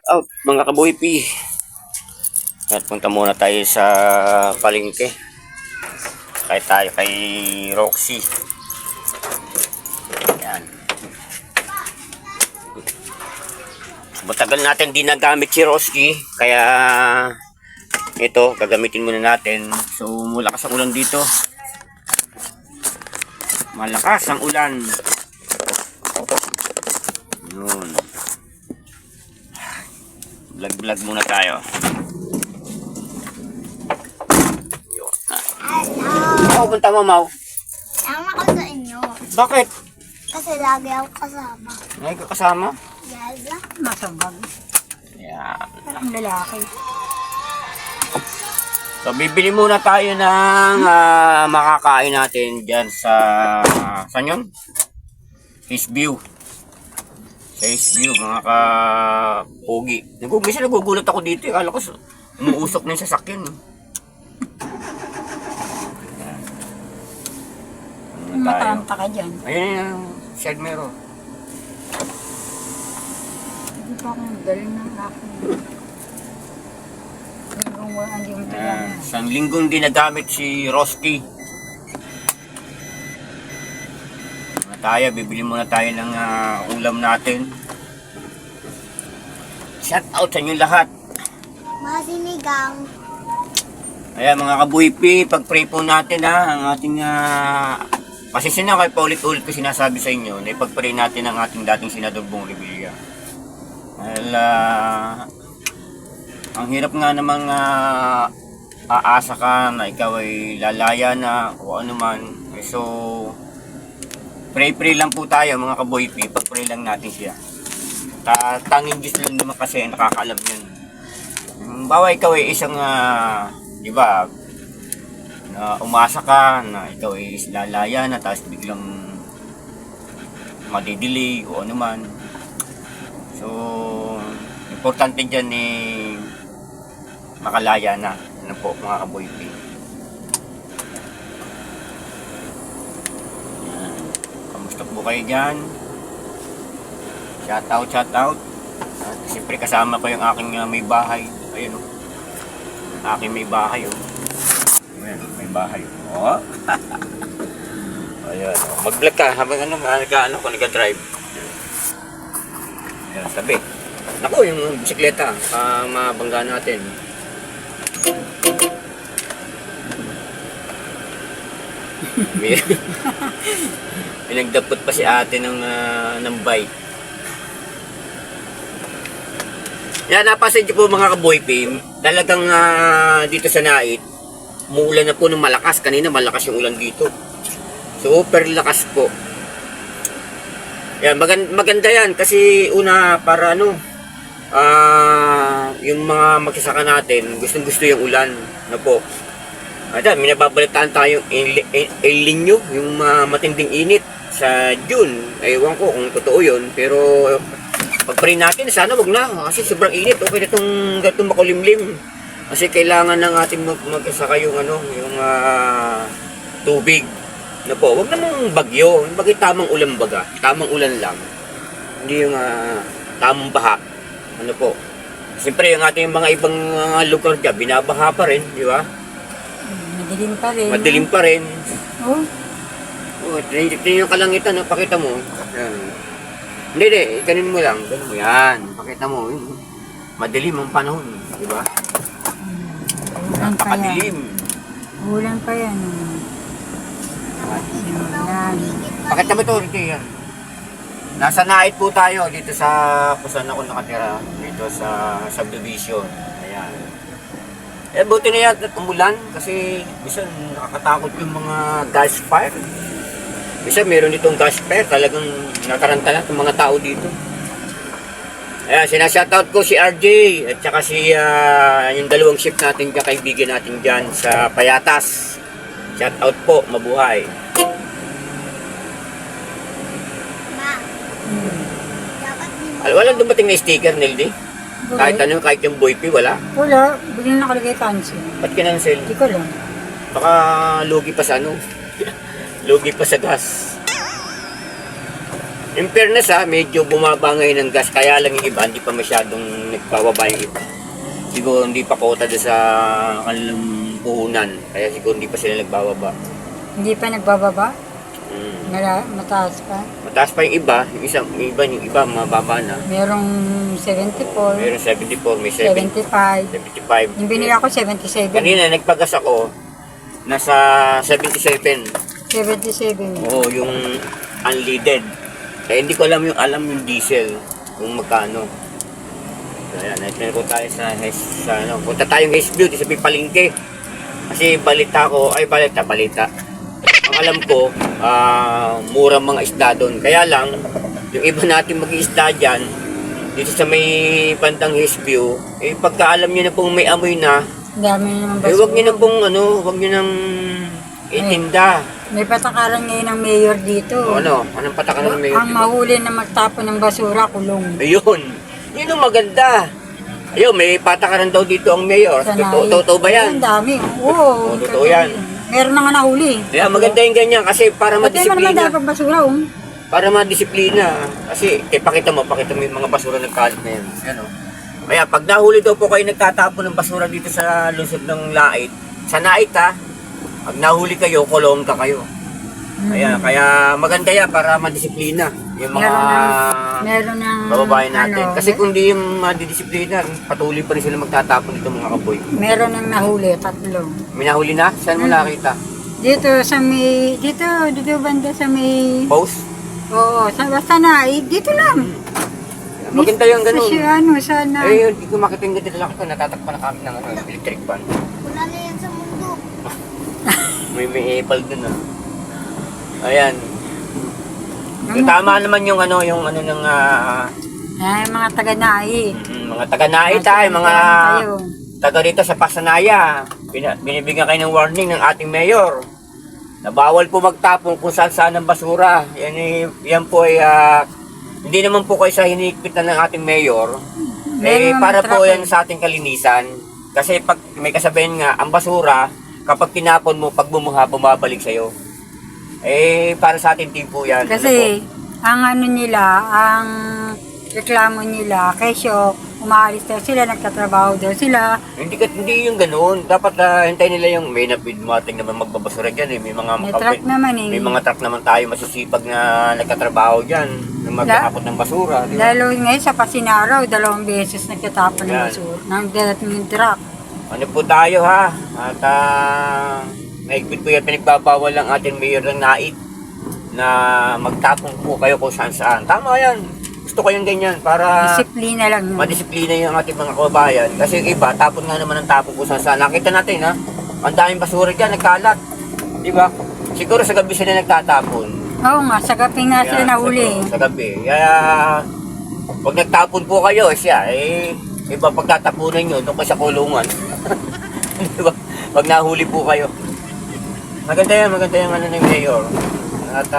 Shout out mga kaboy P. At punta muna tayo sa palengke. Kaya tayo kay Roxy. Yan. Matagal natin di nagamit si Roxy. Kaya ito, gagamitin muna natin. So, malakas ang ulan dito. Malakas ang ulan. Yun. Vlog muna tayo. Yun. Hello. Punta mo, Mau. Sama ko sa inyo. Bakit? Kasi lagi ako kasama. May kasama? Dahil lang masabag. Yan. Parang lalaki. So, bibili muna tayo ng makakain natin dyan sa saan yun? Fish View. Sa Fish View, mga ka-pogi. Minsan nagugulat ako dito. Akala ko umuusok na yung sasakyan. Matamta ka dyan. Ayun yung side mirror. Hindi pa akong dali ng aking. Isang linggong dinagamit si Roski. Tayo, bibili muna tayo ng ulam natin. Shout out sa inyo lahat. Mga sinigang. Ayan mga kabuipi, pag-pray po natin ang ating pasensya na kayo paulit-ulit ko sinasabi sa inyo na ipag-pray natin ang ating dating Senador Bong Revilla. Dahil ang hirap nga namang aasa ka na ikaw ay lalaya na o ano man. So, pray lang po tayo mga kaboypi. Pag-pray lang natin siya. Tanging Diyos lang naman kasi nakakaalam yun. Bawa ikaw ay isang, di ba, na umasa ka na ikaw ay lalaya na tapos biglang madidelay o ano man. So, importante dyan makalaya na. Ano po mga kaboypi. Kamusta po kayo dyan? Shout out. At siyempre kasama ko yung aking may bahay. Ayun o. Aking may bahay o. Ayan, may bahay o. Ayan o. Mag-vlog ka habang nag-drive. Ayan, tabi. Naku, yung bisikleta. Mabangga natin. Pinagdapot pa si ate ng bike. Yan, napasin niyo po mga kaboypi. Talagang dito sa Nait, umuulan na po ng malakas. Kanina malakas yung ulan dito. Super lakas po. Yan, maganda yan. Kasi una, para yung mga magsasaka natin, gustong gusto yung ulan. Ano po. Ada, may nababalitaan tayong El Niño, yung matinding init sa June. Ewan ko kung totoo yun, pero pag-pray natin, sana wag na. Kasi sobrang init. Okay na itong makulimlim. Kasi kailangan ng ating magsasaka yung tubig. Ano po, wag namang bagyo. Bagay tamang ulan baga. Tamang ulan lang. Hindi yung tamang baha. Ano po. Siyempre, yung ating mga ibang lugar dyan, binabaha pa rin, di ba? Madilim pa rin. Madilim pa rin. Oh. Oh, tingin yung kalangitan, pakita mo. Yan. Hindi, ikanin mo lang. Ganun mo yan. Pakita mo. Madilim ang panahon, di ba? Ulan pa yan. Madilim. Ulan pa yan. Yan. Pakita mo ito, Ricky. Yan. Nasa Nait po tayo dito sa kung saan ako nakatira. Dito sa subdivision. Ayan. Buti na yan at umulan kasi bisan nakakatakot yung mga gas fire. Bisan meron itong gas fire, talagang nataranta na itong mga tao dito. Ayan, sinashoutout ko si RJ at saka si yung dalawang ship natin dyan, kaibigan natin dyan sa Payatas. Shoutout po, mabuhay. Walang dumating na sticker, Neldy? Kahit ano, kahit yung Boypi, wala? Wala, biglang nakalagay cancel. Ba't kinansel? Hindi ko lang. Baka lugi pa sa lugi pa sa gas. In fairness medyo bumaba ngayon ng gas, kaya lang yung iba, hindi pa masyadong nagbababa yung iba. Siguro hindi pa kota doon sa kanilang puhunan, kaya siguro hindi pa sila nagbababa. Hindi pa nagbababa? Mm. Mataas pa? Mataas pa yung iba, yung iba mababa na. Merong 74, Meron 74, may 70, 75. 75. Yung binili ako 77. Kanina nagpagas ako, nasa 77. 77. Oo, yung unleaded. Kaya hindi ko alam yung diesel, kung magkano. Ayan, nagpunta tayo sa punta tayong Haze Beauty sa Palengke. Kasi balita. Ang alam ko, murang mga isda doon. Kaya lang, yung iba natin mag-iisda dyan, dito sa may bandang Haze View, pagka alam nyo na pong may amoy na, Dami naman basura. huwag nyo na pong, huwag nyo nang itinda. May patakaran ngayon ng mayor dito. Anong patakaran ng mayor Ang dito? mahuli na magtapon ng basura, kulong. Ayun, yun ang maganda. Ayun, may patakaran daw dito ang mayor. Totoo ba yan? Ang dami. Oo. Totoo yan. Meron na nga nahuli. Kaya maganda yung ganyan kasi para Pati mo naman madisiplina. dapat basura, Para madisiplina. Kasi, pakita mo yung mga basura ng kalat na yan. Kaya pag nahuli daw po kayo nagtatapon ng basura dito sa lungsod ng Lait, sa Lait pag nahuli kayo, kulong ka kayo. Kaya maganda yan para madisiplina yung mga meron ng bababayan natin. Kasi kung di yung madidisiplina, patuloy pa rin sila magtatapon dito mga kaboy. Meron ng nahuli, 3. May nahuli na? Saan mo nakita? Dito sa may, dito banda sa may, Post? oo, basta na, dito lang. Maganda yung ganun. Sa sana. Hindi ko makita yung ganito lang ito. Natatakpan na kami ng electric fan. Wala na yan sa mundo. May epal dun Ayan. Tama naman yung yung ng Ay, mga taga-nai. mga taga-nait mga taga rito sa Pasanaya. Binibigyan kayo ng warning ng ating mayor na bawal po magtapon kung saan ng basura. Yan po ay hindi naman po kayo sa hinihigpitan ng ating mayor. Para po yan sa ating kalinisan. Kasi pag may kasabihan nga, ang basura, kapag tinapon mo, pag bumuha, bumabalik sa'yo. Para sa ating team po yan. Kasi, ang ang reklamo nila, kesyo, umaalis daw sila, nagtatrabaho daw sila. Hindi yung ganoon. Dapat hintayin nila yung may dumating naman magbabasura dyan. May mga truck naman may mga truck naman tayo masisipag na nagtatrabaho dyan. Na mag-aakot ng basura. Diba? Lalo ngayon sa Pasinaraw, 2 beses nagtatapon ng Yan. basura. Nang dating yung truck. Ano po tayo At mahigpit po yan pinagbabawal ang ating mayor ng Lait na magtapon po kayo kung saan. Tama yan. Gusto ko yung ganyan para Disiplina lang. madisiplina yung ating mga kababayan. Kasi yung iba, tapon nga naman ang tapon kung saan. Nakita natin ang daming basura dyan, nagkalat. Diba? Siguro sa gabi sila nagtatapon. Oo nga, sa gabi nga sila nahuli. Sa gabi. Kaya, pag nagtapon po kayo, iba pagtatapunan nyo, doon kayo sa kulungan. Diba? Pag nahuli po kayo. Maganda yung ng mayor. At,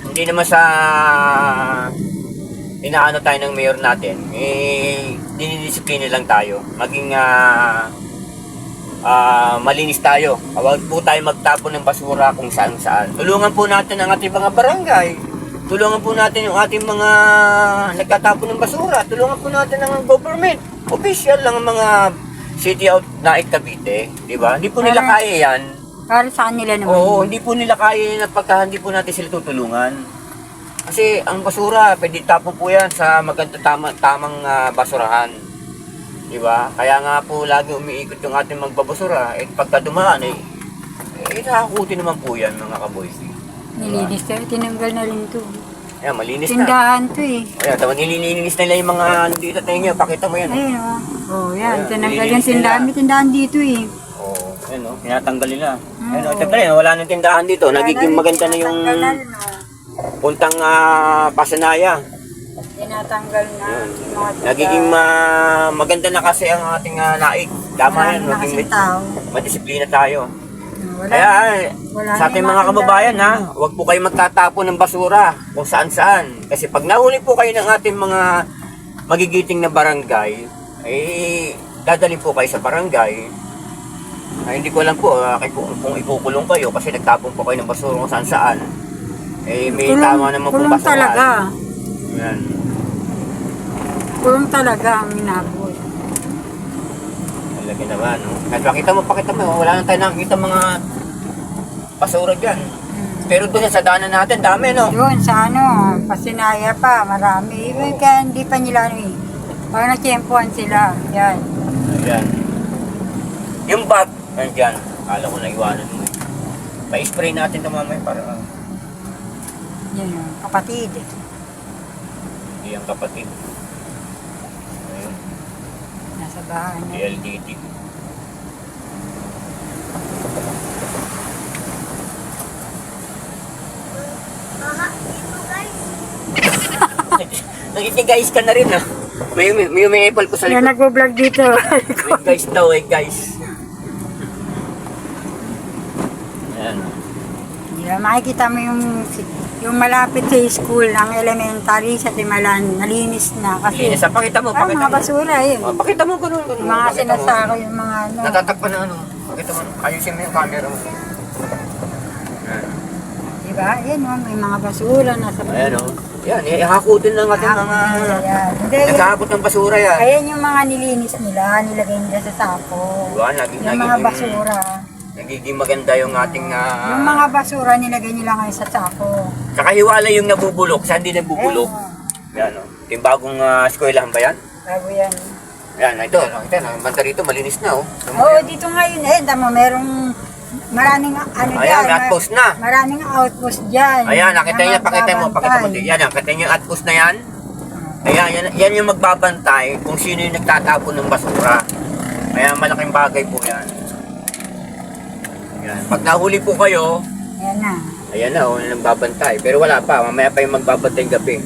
hindi naman sa inaano tayo ng mayor natin, dinidisiplina lang tayo. Maging malinis tayo. Huwag po tayo magtapon ng basura kung saan. Tulungan po natin ang ating mga barangay. Tulungan po natin yung ating mga nagtatapon ng basura. Tulungan po natin ang government. Official lang ang mga City of Lait Cavite. Diba? Hindi po nila kaya yan. Para sa kanila naman. Oo, hindi po nila kaya na pagka hindi po natin sila tutulungan. Kasi ang basura, pwede tapon po yan sa tamang basurahan. Diba? Kaya nga po lagi umiikot yung ating magbabasura. Pagka dumaan, nakakuti naman po yan mga kaboys. Nilinis tayo, tinanggal na rin ito. Ayan, malinis na. Tindahan to Ayan, tama nililinis nila yung mga dito tingin nyo. Pakita mo yan. Ayun yan, Ayan, tinanggal nililinis yung tindahan. nila. May tindahan dito Oo, ayan tinatanggal nila. Ayan siyempre, wala nang tindahan dito. Nagiging maganda na yung puntang Pasanaya. Tinatanggal na. Ayan. Yung mga tindahan. Nagiging maganda na kasi ang ating Lait. Tama yan, Marami na maging kasing tao. madisiplina tayo. Wala. Kaya Wala sa na ating yung mga mga kababayan huwag po kayo magtatapon ng basura kung saan. Kasi pag nahuli po kayo ng ating mga magigiting na barangay, dadalhin po kayo sa barangay. Hindi ko alam po kung ikukulong kayo kasi nagtapon po kayo ng basura kung saan. Eh, may tama naman pong kulong basurahan. talaga. Yan. Kulong talaga ang inabot. Malaki naman, no? Kahit pakita mo, wala na tayo nakikita mga basura dyan. Pero doon sa daanan natin, dami, no? Yun, sa ano, Pasinaya pa, marami. Even kaya hindi pa nila ano eh. Pag na-tiyempohan sila, yan. Ayan. Yung bag, nandyan. Kala ko naiwanan mo. Pa-spray natin ito mamaya para Yan yun, kapatid. hindi ang kapatid. Ayun, Nasa bahay na. LDT. Baka dito guys. Nagkikiguys ka na rin, ha? May apple ko sa Yan, likod. nagbo-vlog dito. Wait guys daw, guys. Ayan. Yan, makikita mo yung malapit sa school ng elementary sa Timalan, nalinis na. Kasi, Linis, pakita mo, ah, pakita mga mo. basura yun. Oh, pakita mo, ganun. Yung mga Pakita mo. sinasako, yung mga ano. Natatakpan na ano. Pakita mo, ayusin mo yung camera mo. Ayan. Diba? Yan o, may mga basura nasa Ayan, oh. Yan, ihakutin ng ating mga... Ayan. Hindi, yan. Nagkakapot ng basura yan. Ayan yung mga nilinis nila, nilagay nila sa sako. Diba? Yung mga basura. Nagiging maganda yung ating... Yung mga basura nilagay nila ngayon sa sako. Kakahiwala yung nabubulok sa hindi nabubulok. Yan, oh. Ito yung bagong eskwelahan ba yan? Bago yan. Yan, ito. Ito, ang banda rito, malinis na, oh. Oo, dito ngayon eh, tama, merong maraming ano Ayan, dyan. may outpost na. Maraming outpost dyan. Ayan, nakita niya, pakita mo Nagbabantay. dito. Yan, nakita niyo yung outpost na yan. Ayan, yan yung magbabantay kung sino yung nagtatapon ng basura. Kaya malaking bagay po yan. Yan. Pag nahuli po kayo, Ayan na. ayan na, oh, nagbabantay. Pero wala pa, mamaya pa yung magbabantay gabi.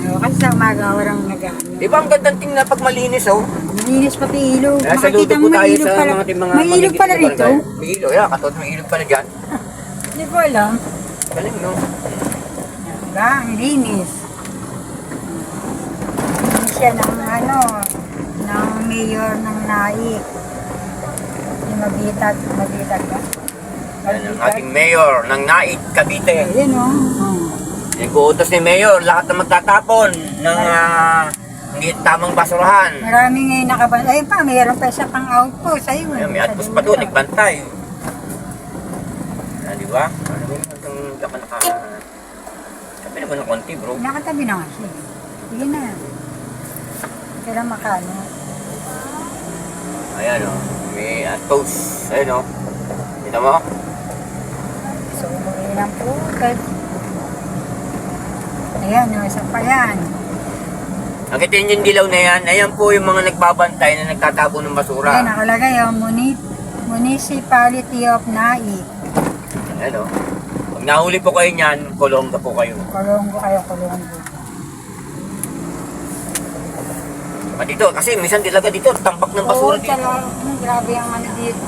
Oo, kasi sa umaga, walang nag-ano. Di ba ang gandang tingnan pag malinis, oh? Malinis pati ilog. Kaya Makikita saludo mo po may tayo ilog sa pala. mga mga May ilog pala rito? May ilog, yeah, katulad may ilog pala dyan. Hindi ko alam. Galing, no? Diba? Ang linis. Linis siya ng ano, ng mayor ng Naik. Yung Mabitag ba? Yan ang ating mayor ng Naik, Cavite. Ayan o. Oh. Nag-uutos ni mayor, lahat na magtatapon ng hindi tamang basurahan. Marami ngayon nakabantay. Ayun pa, mayroon pa isa pang outpost. Ayun. Ayun, may sa atpos dulo. pa doon, nagbantay. Di ba? Ano ba yung ka pa naka... Sabi naman ng konti, bro. Nakatabi na nga siya. Sige na. Kaya makano. Ayan, oh. May atpos. Ayun, oh. Kita mo? So, umuwi ng pukat. Ayan, yung isa pa yan. Nakita niyo yung dilaw na yan. Ayan po yung mga nagbabantay na nagtatapon ng basura. Ayan, nakalagay yung Municipality of Naik. Ayan, oh. Pag nahuli po kayo niyan, Colonga po kayo. Kolonggo kayo, Kolonggo. At dito, kasi minsan talaga dito, tampak ng basura Oo, dito. talaga. Grabe ang ano dito.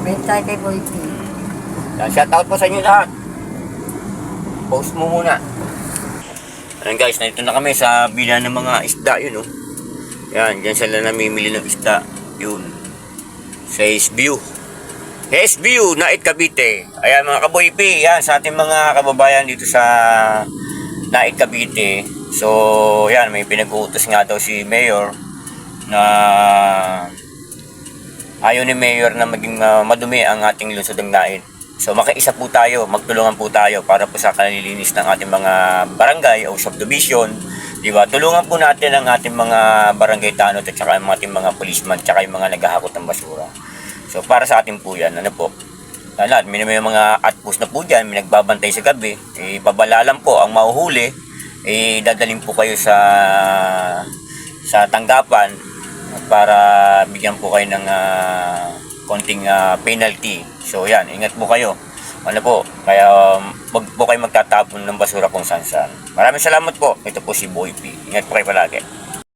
Wait tayo kay Boy P. Shout out po sa inyo lahat. Post mo muna. Ayan guys, nandito na kami sa bila ng mga isda yun, oh. Yan, dyan sila namimili ng isda. Yun. Sa SBU. SBU, Naik Cavite. Ayan mga kaboy P, yan sa ating mga kababayan dito sa Naik Cavite. So, yan, may pinag-uutos nga daw si Mayor na ayaw ni Mayor na maging madumi ang ating lungsod ng Naik. So makiisa po tayo, magtulungan po tayo para po sa kalilinis ng ating mga barangay o subdivision, di ba? Tulungan po natin ang ating mga barangay tanod at saka ang ating mga policeman at saka yung mga naghahakot ng basura. So para sa atin po yan, ano po? Lahat, may mga atpos na po dyan, may nagbabantay sa gabi, pabalalan po ang mahuhuli, dadalhin po kayo sa tanggapan para bigyan po kayo ng konting penalty. So yan, ingat po kayo. Ano po, kaya wag po kayo magtatapon ng basura kung saan saan. Maraming salamat po. Ito po si Boy P. Ingat po kayo palagi.